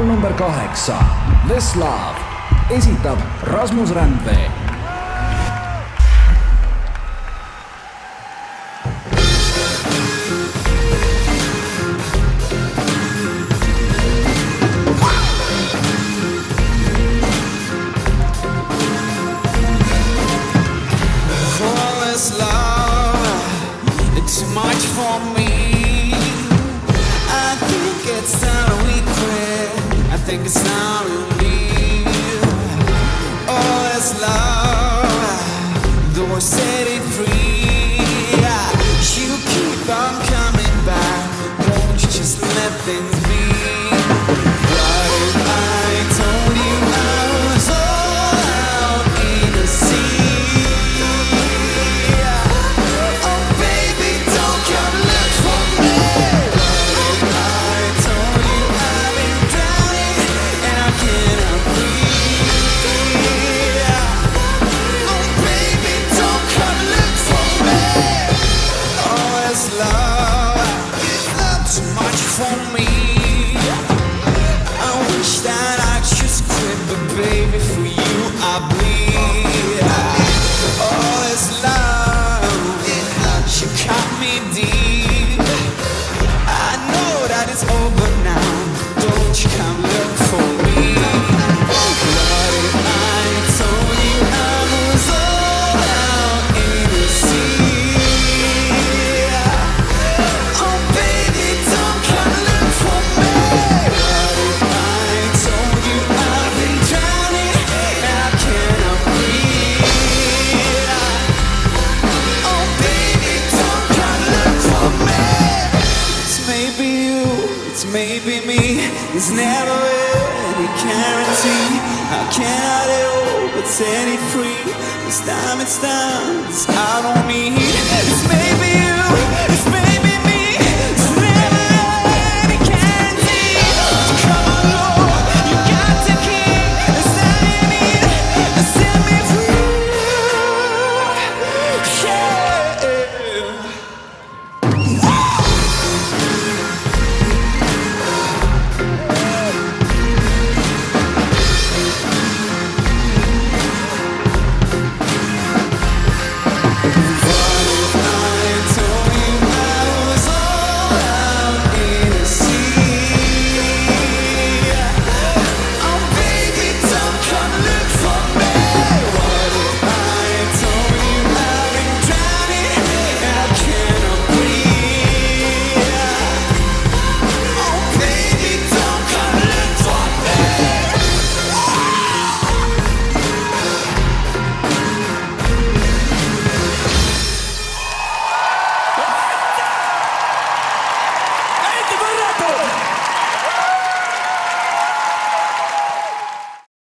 laul number 8, This Love, esitab Rasmus Rändvee. Much for me. I think it's time we quit. I think it's time we leave. Oh, it's love, though I set it free. You keep on coming back. Won't you just let things be? What if I told you I was all out in the sea? Baby, for you I bleed. Oh, it's love, you cut me deep. I know that it's over now. Don't you come look for me. What if I told you I was all out in the sea? Oh, baby, don't come look for me. What if I told you I've been drowning and I cannot breathe? Oh, baby, don't come look for me. It's maybe you, it's maybe me. There's never any guarantee. I cannot help but set it free. This time it's I don't need. It's maybe you.